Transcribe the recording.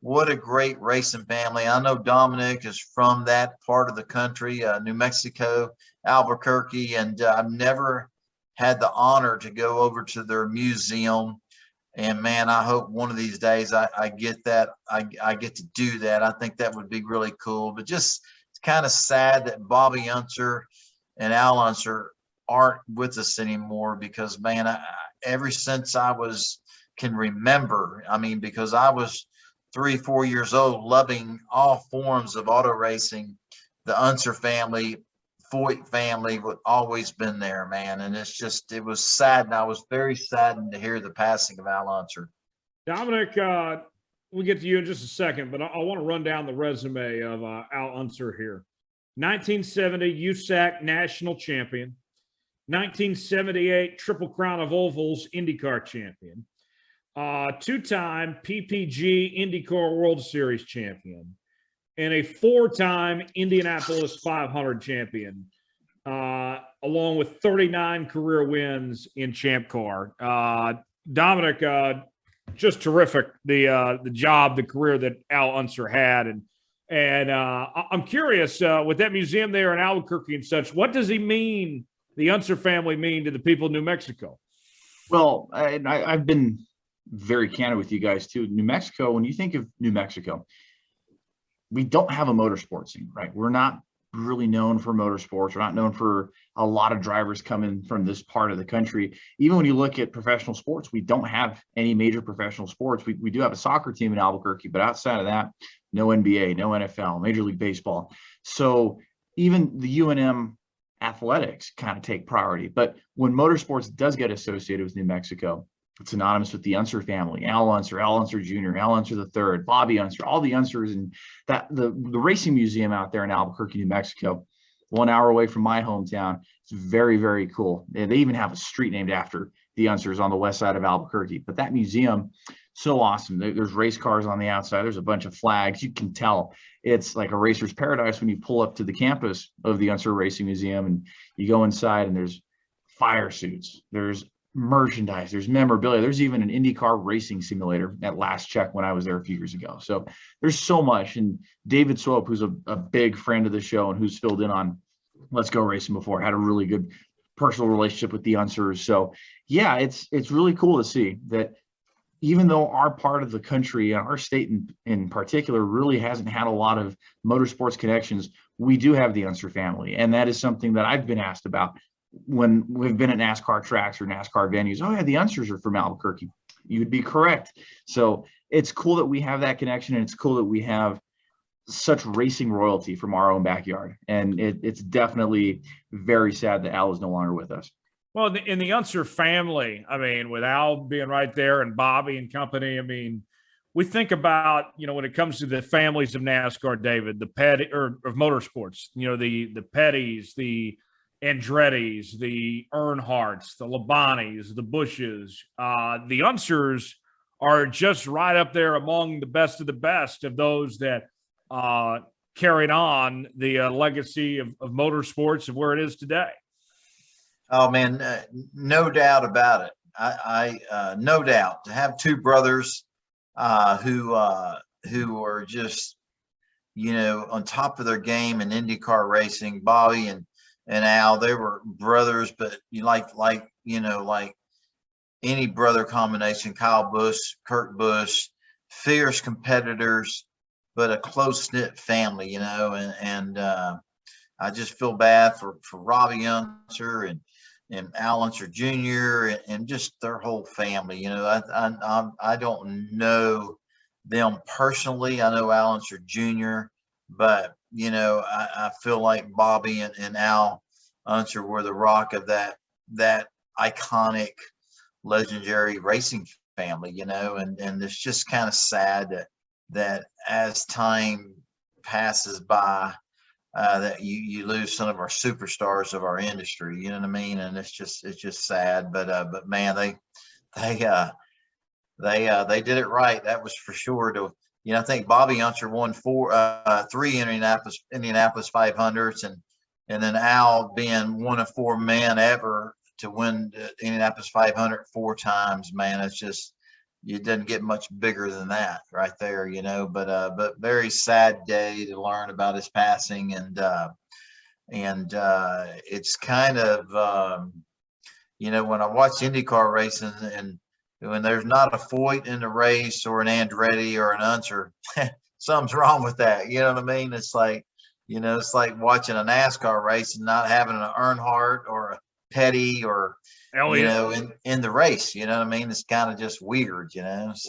what a great racing family. I know Dominic is from that part of the country, New Mexico, Albuquerque, and I've never had the honor to go over to their museum. And man, I hope one of these days I get that. I get to do that. I think that would be really cool. But just it's kind of sad that Bobby Unser and Al Unser aren't with us anymore because man, ever since I can remember, I mean, because I was 3, 4 years old, loving all forms of auto racing, the Unser family, Foyt family would always been there, man. And it was sad. And I was very saddened to hear the passing of Al Unser. Dominic, we'll get to you in just a second, but I want to run down the resume of Al Unser here. 1970 USAC national champion, 1978 Triple Crown of Ovals IndyCar champion, two-time PPG IndyCar World Series champion, and a 4-time Indianapolis 500 champion, along with 39 career wins in Champ Car. Dominic, just terrific, the job, the career that Al Unser had. And I'm curious, with that museum there in Albuquerque and such, what does the Unser family mean to the people of New Mexico? Well, I've been very candid with you guys too. New Mexico, when you think of New Mexico, we don't have a motorsports scene, right? We're not really known for motorsports. We're not known for a lot of drivers coming from this part of the country. Even when you look at professional sports, we don't have any major professional sports. We do have a soccer team in Albuquerque, but outside of that, no NBA, no NFL, Major League Baseball. So even the UNM athletics kind of take priority. But when motorsports does get associated with New Mexico, it's synonymous with the Unser family, Al Unser, Al Unser Jr., Al Unser III, Bobby Unser, all the Unsers, and that the racing museum out there in Albuquerque, New Mexico, 1 hour away from my hometown. It's very, very cool. They even have a street named after the Unsers on the west side of Albuquerque. But that museum, so awesome. There's race cars on the outside. There's a bunch of flags. You can tell it's like a racer's paradise when you pull up to the campus of the Unser Racing Museum and you go inside and there's fire suits. There's merchandise, there's memorabilia, there's even an IndyCar racing simulator at last check when I was there a few years ago. So there's so much. And David Swope, who's a big friend of the show and who's filled in on Let's Go Racing before, had a really good personal relationship with the Unsers. So yeah, it's really cool to see that even though our part of the country, our state in particular, really hasn't had a lot of motorsports connections, we do have the Unser family. And that is something that I've been asked about when we've been at NASCAR tracks or NASCAR venues. Oh yeah, the Unsers are from Albuquerque. You would be correct. So it's cool that we have that connection, and it's cool that we have such racing royalty from our own backyard. And it's definitely very sad that Al is no longer with us. Well, in the Unser family, I mean, with Al being right there and Bobby and company, I mean, we think about, when it comes to the families of NASCAR, David, the Petty or of motorsports, the Petties, the Andretti's, the Earnhardts, the Labanis, the Bushes, the Unsers are just right up there among the best of the best of those that carried on the legacy of motorsports of where it is today. Oh man, no doubt about it. I no doubt to have two brothers who are just on top of their game in IndyCar racing. Bobby and Al, they were brothers, but like any brother combination. Kyle Busch, Kurt Busch, fierce competitors, but a close knit family. And I just feel bad for Robbie Unser and Al Unser Jr. and just their whole family. I don't know them personally. I know Al Unser Jr., but I feel like Bobby and Al Unser were the rock of that iconic, legendary racing family. And it's just kind of sad that as time passes by, that you lose some of our superstars of our industry. You know what I mean? And it's just sad. But man, they did it right. That was for sure. I think Bobby Unser won 3 Indianapolis 500s, and then Al being one of 4 men ever to win the Indianapolis 500 4 times. Man, it's just it doesn't get much bigger than that right there, you know. But very sad day to learn about his passing, and it's kind of you know, when I watch IndyCar racing and when there's not a Foyt in the race or an Andretti or an Unser, something's wrong with that. You know what I mean? It's like, you know, it's like watching a NASCAR race and not having an Earnhardt or a Petty or, you Elliott. know, in the race. You know what I mean? It's kind of just weird, you know.